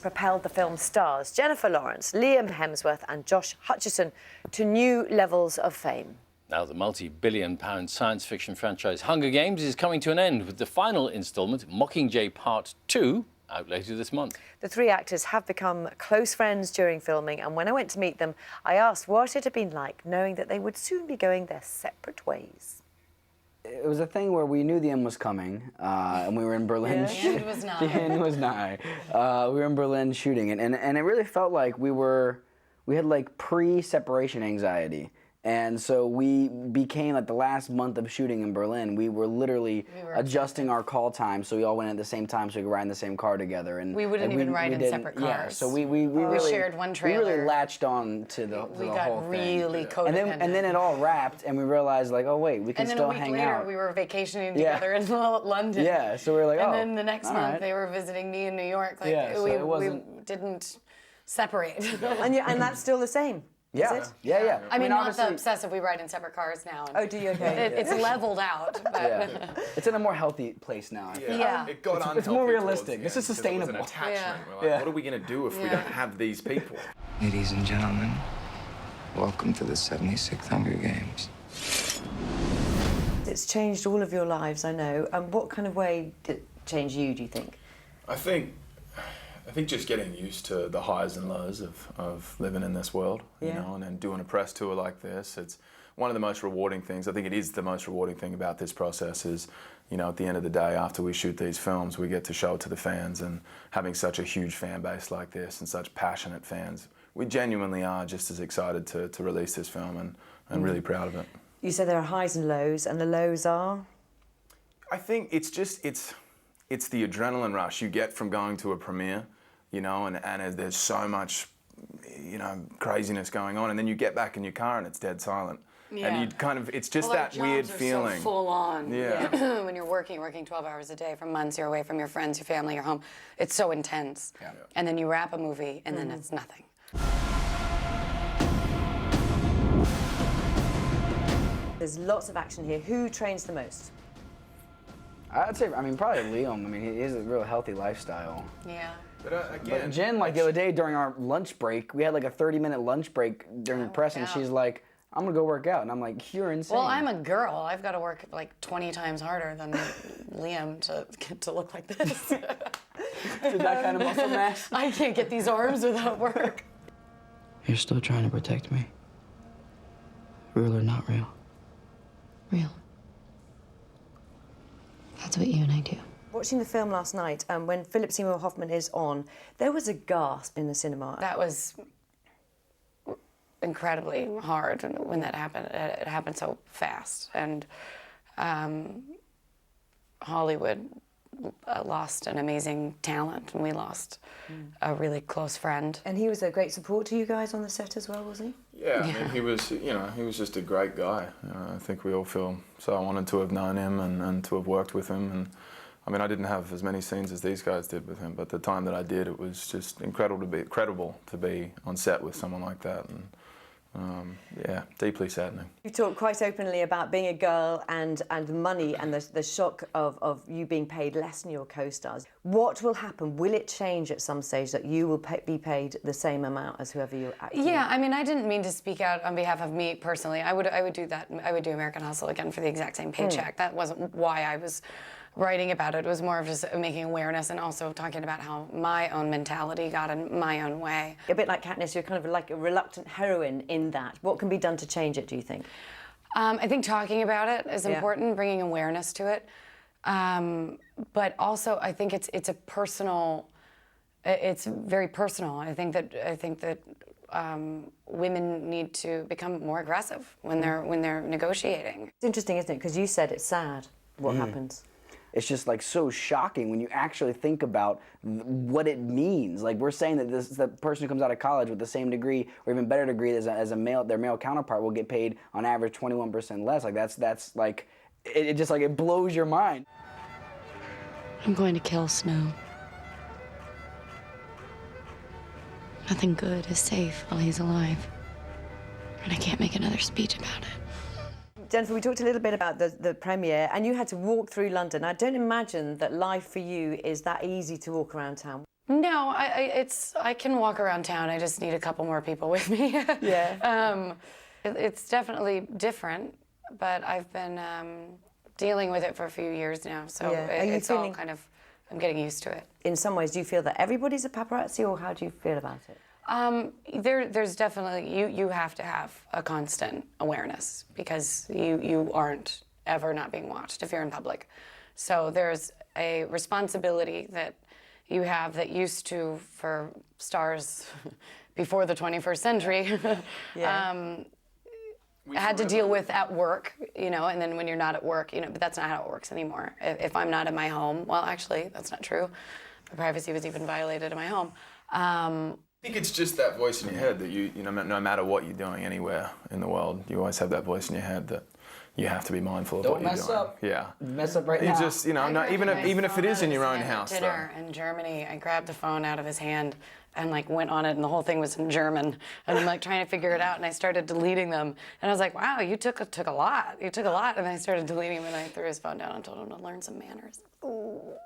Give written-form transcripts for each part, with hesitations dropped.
propelled the film's stars, Jennifer Lawrence, Liam Hemsworth and Josh Hutcherson, to new levels of fame. Now, the multi-billion-pound science fiction franchise Hunger Games is coming to an end with the final instalment, Mockingjay Part 2, out later this month. The three actors have become close friends during filming, and when I went to meet them, I asked what it had been like knowing that they would soon be going their separate ways. It was a thing where we knew the end was coming, and we were in Berlin. The end was nigh. The end was nigh. We were in Berlin shooting, and it really felt like we had like pre-separation anxiety. And so we became, like, the last month of shooting in Berlin, we were literally adjusting our call time so we all went at the same time so we could ride in the same car together. And we wouldn't even ride in separate cars. Yeah, so we really shared one trailer. We really latched on to the whole thing. We got really codependent. And then it all wrapped, and we realized, like, oh wait, we can still hang out. And then a week later, we were vacationing together in London. Yeah, so we were like, oh. And then the next month, they were visiting me in New York. Like, yeah, so we didn't separate. And that's still the same. Yeah. Is it? Yeah. I mean, not the obsessive, we ride in separate cars now. Oh, do you? Okay. It's leveled out. But yeah. It's in a more healthy place now. I think. Yeah. It got unhealthy. It's more realistic. This is sustainable. It was an attachment. Yeah. We're like, what are we going to do if we don't have these people? Ladies and gentlemen, welcome to the 76th Hunger Games. It's changed all of your lives, I know. What kind of way did it change you, do you think? I think just getting used to the highs and lows of living in this world, you know, and then doing a press tour like this. It's one of the most rewarding things. I think it is the most rewarding thing about this process is, you know, at the end of the day, after we shoot these films, we get to show it to the fans, and having such a huge fan base like this and such passionate fans, we genuinely are just as excited to release this film and really proud of it. You said there are highs and lows, and the lows are? I think it's the adrenaline rush you get from going to a premiere, you know, and there's so much, you know, craziness going on, and then you get back in your car and it's dead silent. Yeah. And you kind of, it's just that weird feeling. So full on. Yeah. When you're working 12 hours a day for months, you're away from your friends, your family, your home. It's so intense. Yeah. And then you wrap a movie and then it's nothing. There's lots of action here. Who trains the most? I'd say, I mean, probably Liam. I mean, he has a real healthy lifestyle. Yeah. But Jen, like the other day during our lunch break, we had like a 30-minute lunch break during press, and she's like, I'm gonna go work out. And I'm like, you're insane. Well, I'm a girl. I've got to work like 20 times harder than Liam to get to look like this. To that kind of muscle mass? I can't get these arms without work. You're still trying to protect me. Real or not real? Real. That's what you and I do. Watching the film last night, when Philip Seymour Hoffman is on, there was a gasp in the cinema. That was incredibly hard when that happened. It happened so fast, and Hollywood lost an amazing talent, and we lost a really close friend. And he was a great support to you guys on the set as well, wasn't he? Yeah, I mean, he was just a great guy. I think we all feel so honored to have known him and to have worked with him. And I mean, I didn't have as many scenes as these guys did with him, but the time that I did, it was just incredible to be on set with someone like that. And yeah, deeply saddening. You talk quite openly about being a girl and money and the shock of you being paid less than your co-stars. What will happen? Will it change at some stage that you will be paid the same amount as whoever you're acting? Yeah, I mean, I didn't mean to speak out on behalf of me personally. I would do that. I would do American Hustle again for the exact same paycheck. That wasn't why I was writing about it. It was more of just making awareness and also talking about how my own mentality got in my own way. A bit like Katniss, you're kind of like a reluctant heroine in that. What can be done to change it, do you think? I think talking about it is important, bringing awareness to it. But also, I think it's a personal. It's very personal. I think that women need to become more aggressive when they're negotiating. It's interesting, isn't it? Because you said it's sad what happens. It's just like so shocking when you actually think about what it means. Like we're saying that the person who comes out of college with the same degree or even better degree as their male counterpart will get paid on average 21% less. Like that's like it just like it blows your mind. I'm going to kill Snow. Nothing good is safe while he's alive. And I can't make another speech about it. Jennifer, we talked a little bit about the premiere, and you had to walk through London. I don't imagine that life for you is that easy to walk around town. No, I can walk around town. I just need a couple more people with me. Yeah. It's definitely different, but I've been dealing with it for a few years now, so Yeah. Are you it's all feeling- kind of, I'm getting used to it. In some ways, do you feel that everybody's a paparazzi, or how do you feel about it? There's definitely, you have to have a constant awareness because you aren't ever not being watched if you're in public. So there's a responsibility that you have that used to, for stars before the 21st century, had to deal with at work, you know, and then when you're not at work, you know, but that's not how it works anymore. If I'm not in my home, well, actually, that's not true. My privacy was even violated in my home. I think it's just that voice in your head that you know, no matter what you're doing anywhere in the world, you always have that voice in your head that you have to be mindful of what you're doing. Don't mess up. Yeah. Mess up right You now. just, you know, even if it is in your own house, though. Dinner in Germany, I grabbed the phone out of his hand and like went on it, and the whole thing was in German, and I'm like trying to figure it out, and I started deleting them, and I was like, wow, you took a lot, and I started deleting them, and I threw his phone down and told him to learn some manners.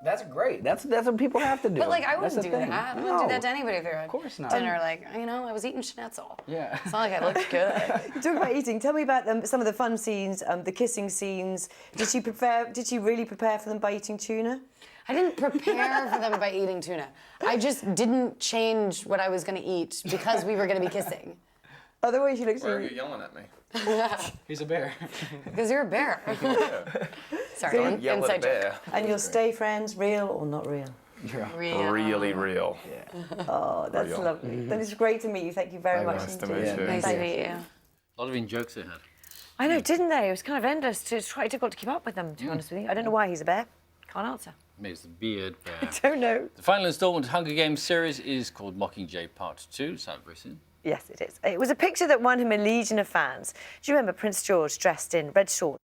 That's great. That's what people have to do. But like, I That's wouldn't the do thing. that. I wouldn't do that to anybody if they were at course not. dinner. Like, you know, I was eating schnitzel. Yeah. It's not like I looked good. Talk about eating. Tell me about some of the fun scenes, the kissing scenes. Did you really prepare for them by eating tuna? I didn't prepare for them by eating tuna. I just didn't change what I was going to eat because we were going to be kissing. Otherwise, you look Why are you so... yelling at me? He's a bear. Because you're a bear. Sorry, Don't yell at a inside joke. bear. And you'll stay friends, real or not real? Really real. Oh, that's Real. lovely. That is great to meet you. Thank you very much. Nice to indeed. meet you. Nice to meet you. A lot of in-jokes they had. I know, didn't they? It was kind of endless. It's quite difficult to keep up with them, to be honest with you. I don't know why he's a bear. Can't answer. Maybe it's the beard bear. Don't know. The final installment of Hunger Games series is called Mockingjay Part 2. It's out very soon. Yes, it is. It was a picture that won him a legion of fans. Do you remember Prince George dressed in red shorts?